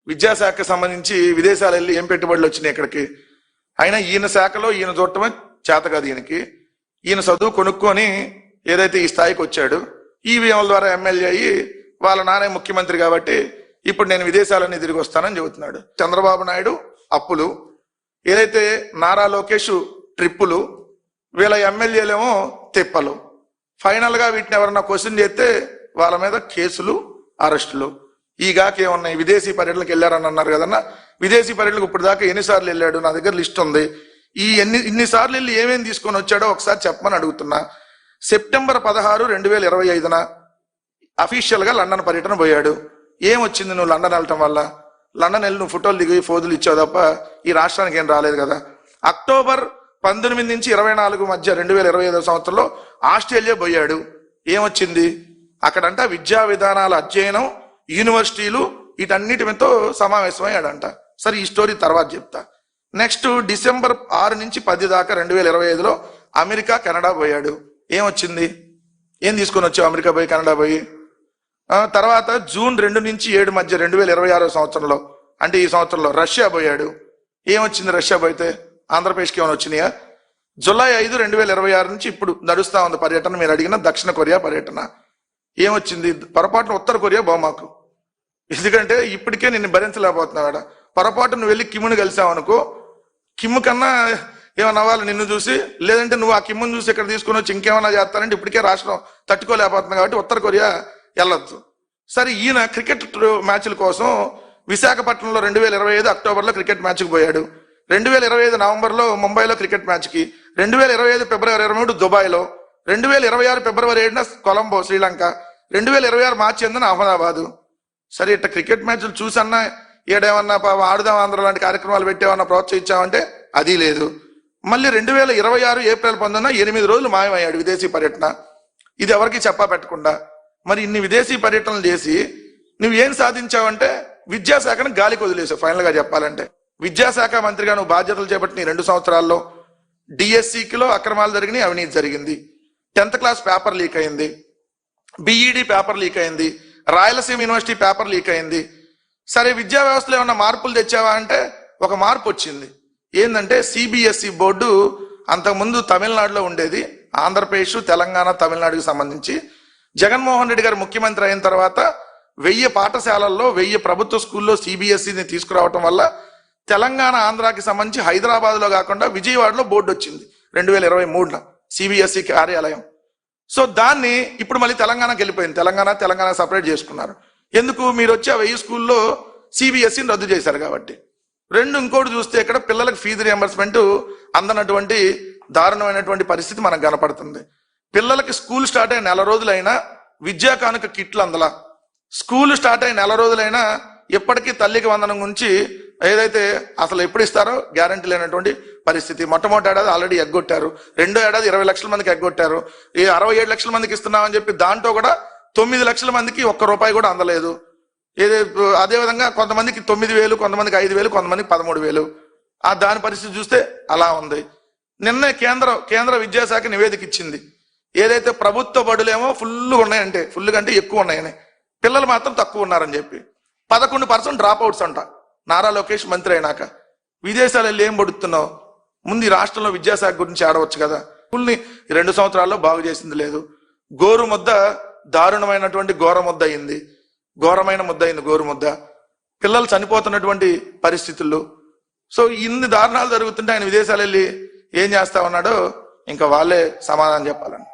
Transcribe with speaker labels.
Speaker 1: విద్యాశాఖకు సంబంధించి విదేశాలు వెళ్ళి ఏం పెట్టుబడులు వచ్చినాయి ఇక్కడికి? అయినా ఈయన శాఖలో ఈయన చూడటమే చేత కాదు ఈయనకి. ఈయన చదువు కొనుక్కొని ఏదైతే ఈ స్థాయికి వచ్చాడు, ఈవీఎంల ద్వారా ఎమ్మెల్యే అయ్యి వాళ్ళ నానే ముఖ్యమంత్రి కాబట్టి ఇప్పుడు నేను విదేశాలన్నీ తిరిగి వస్తానని చెబుతున్నాడు. చంద్రబాబు నాయుడు అప్పులు, ఏదైతే నారా లోకేష్ ట్రిప్పులు, వీళ్ళ ఎమ్మెల్యేలేమో తిప్పలు. ఫైనల్ గా వీటిని ఎవరన్నా క్వశ్చన్ చేస్తే వాళ్ళ మీద కేసులు, అరెస్టులు. ఈగాకేమున్నాయి? విదేశీ పర్యటనకు వెళ్ళారని అన్నారు కదన్నా. విదేశీ పర్యటనకు ఇప్పుడు దాకా ఎన్నిసార్లు వెళ్ళాడు? నా దగ్గర లిస్ట్ ఉంది. ఇన్నిసార్లు వెళ్ళి ఏమేమి తీసుకొని వచ్చాడో ఒకసారి చెప్పమని అడుగుతున్నా. సెప్టెంబర్ 16, 2025 అఫీషియల్ గా లండన్ పర్యటన పోయాడు. ఏమొచ్చింది నువ్వు లండన్ వెళ్ళటం వల్ల? లండన్ వెళ్ళి నువ్వు ఫోటోలు దిగి ఫోజులు ఇచ్చావు తప్ప ఈ రాష్ట్రానికి ఏం రాలేదు కదా. అక్టోబర్ 19 నుంచి 24 మధ్య 2025 సంవత్సరంలో ఆస్ట్రేలియా పోయాడు. ఏమొచ్చింది? అక్కడంట విద్యా విధానాల అధ్యయనం, యూనివర్సిటీలు వీటన్నిటితో సమావేశమయ్యాడంట. సరే, ఈ స్టోరీ తర్వాత చెప్తా. నెక్స్ట్ డిసెంబర్ 6 నుంచి 10 దాకా 2025లో అమెరికా, కెనడా పోయాడు. ఏమొచ్చింది? ఏం తీసుకొని వచ్చావు అమెరికా పోయి, కెనడా పోయి? తర్వాత జూన్ 2 నుంచి 7 మధ్య 2026 సంవత్సరంలో, అంటే ఈ సంవత్సరంలో రష్యా పోయాడు. ఏమొచ్చింది రష్యా పోయితే? ఆంధ్రప్రదేశ్కి ఏమైనా వచ్చినాయా? జూలై 5, 2026 నుంచి ఇప్పుడు నడుస్తా ఉంది పర్యటన. మీరు అడిగిన దక్షిణ కొరియా పర్యటన. ఏమొచ్చింది? పొరపాటున ఉత్తర కొరియా బొమ్మకు. ఎందుకంటే ఇప్పటికే నిన్ను భరించలేకపోతున్నాడు. పొరపాటు నువ్వు వెళ్ళి కిమ్ముని కలిసావనుకో, కిమ్ము కన్నా ఏమన్నా అవ్వాలి నిన్ను చూసి, లేదంటే నువ్వు ఆ కిమ్ముని చూసి ఇక్కడ తీసుకుని వచ్చి ఇంకేమన్నా చేస్తానంటే ఇప్పటికే రాష్ట్రం తట్టుకోలేకపోతుంది కాబట్టి ఉత్తర కొరియా వెళ్ళొద్దు. సరే, ఈయన క్రికెట్ మ్యాచ్ల కోసం విశాఖపట్నంలో 2025 అక్టోబర్లో క్రికెట్ మ్యాచ్కి పోయాడు. 2025 నవంబర్లో ముంబైలో క్రికెట్ మ్యాచ్కి, 2025 ఫిబ్రవరి 23 దుబాయ్లో, 2026 ఫిబ్రవరి 7 కొలంబో శ్రీలంక, 2026 మార్చి 8 అహ్మదాబాదు. సరే, ఇట్లా క్రికెట్ మ్యాచ్లు చూసన్నా ఏడేమన్నా ఆడుదాం ఆంధ్ర లాంటి కార్యక్రమాలు పెట్టేమన్నా ప్రోత్సహించామంటే అది లేదు. మళ్ళీ 2026 ఏప్రిల్ 19 8 రోజులు మాయమయ్యాడు విదేశీ పర్యటన. ఇది ఎవరికి చెప్పా పెట్టకుండా. మరి ఇన్ని విదేశీ పర్యటనలు చేసి నువ్వు ఏం సాధించావంటే విద్యాశాఖను గాలికి వదిలేసావు. ఫైనల్ గా చెప్పాలంటే విద్యాశాఖ మంత్రిగా నువ్వు బాధ్యతలు చేపట్టిన 2 సంవత్సరాల్లో డిఎస్సికిలో అక్రమాలు జరిగినాయి, అవినీతి జరిగింది. 10th క్లాస్ పేపర్ లీక్ అయింది, బిఈడి పేపర్ లీక్ అయింది, రాయలసీమ యూనివర్సిటీ పేపర్ లీక్ అయింది. సరే, విద్యా వ్యవస్థలో ఏమన్నా మార్పులు తెచ్చావా అంటే ఒక మార్పు వచ్చింది. ఏంటంటే సిబిఎస్ఈ బోర్డు అంతకుముందు తమిళనాడులో ఉండేది. ఆంధ్రప్రదేశ్, తెలంగాణ, తమిళనాడుకి సంబంధించి జగన్మోహన్ రెడ్డి గారు ముఖ్యమంత్రి అయిన తర్వాత 1000 పాఠశాలల్లో 1000 ప్రభుత్వ స్కూల్లో సిబిఎస్ఈని తీసుకురావటం వల్ల తెలంగాణ, ఆంధ్రాకి సంబంధించి హైదరాబాద్లో కాకుండా విజయవాడలో బోర్డు వచ్చింది 2023 సిబిఎస్ఈ కార్యాలయం. సో దాన్ని ఇప్పుడు మళ్ళీ తెలంగాణకి వెళ్ళిపోయింది. తెలంగాణ సపరేట్ చేసుకున్నారు. ఎందుకు? మీరు వచ్చి ఆ 1000 స్కూల్లో సిబిఎస్ఈని రద్దు చేశారు కాబట్టి. ఇంకోటి చూస్తే ఇక్కడ పిల్లలకు ఫీజు రియంబర్స్మెంట్ అందనటువంటి దారుణమైనటువంటి పరిస్థితి మనకు కనపడుతుంది. పిల్లలకి స్కూల్ స్టార్ట్ అయిన 4 రోజులైనా విద్యా కానుక కిట్లు అందలా. స్కూల్ స్టార్ట్ అయిన 4 రోజులైనా ఎప్పటికీ తల్లికి వందనం గురించి ఏదైతే అసలు ఎప్పుడు ఇస్తారో గ్యారంటీ లేనటువంటి పరిస్థితి. మొట్టమొదటి ఏడాది ఆల్రెడీ ఎగ్గొట్టారు, 2వ ఏడాది 20 లక్షల మందికి ఎగ్గొట్టారు. 67 లక్షల మందికి ఇస్తున్నామని చెప్పి దాంట్లో కూడా 9 లక్షల మందికి ₹1 కూడా అందలేదు. అదేవిధంగా కొంతమందికి 9,000, కొంతమందికి 5,000, కొంతమందికి 13,000. దాని పరిస్థితి చూస్తే అలా ఉంది. నిన్నే కేంద్ర విద్యాశాఖ నివేదిక ఇచ్చింది. ఏదైతే ప్రభుత్వ బడులేమో ఫుల్గా ఉన్నాయంటే, ఫుల్ కంటే ఎక్కువ ఉన్నాయని, పిల్లలు మాత్రం తక్కువ ఉన్నారని చెప్పి 11% డ్రాప్ అవుట్స్ అంట. నారా లోకేష్ మంత్రి అయినాక విదేశాలు వెళ్ళి ఏం పడుతున్నావు? ముందు ఈ రాష్ట్రంలో విద్యాశాఖ గురించి ఆడవచ్చు కదా. స్కూల్ని 2 సంవత్సరాల్లో బాగు చేసింది లేదు. గోరు ముద్ద దారుణమైనటువంటి ఘోరమైన ముద్ద అయింది గోరు ముద్ద. పిల్లలు చనిపోతున్నటువంటి పరిస్థితుల్లో. సో ఇన్ని దారుణాలు జరుగుతుంటే ఆయన విదేశాలు వెళ్ళి ఏం చేస్తా ఉన్నాడో ఇంకా వాళ్ళే సమాధానం చెప్పాలండి.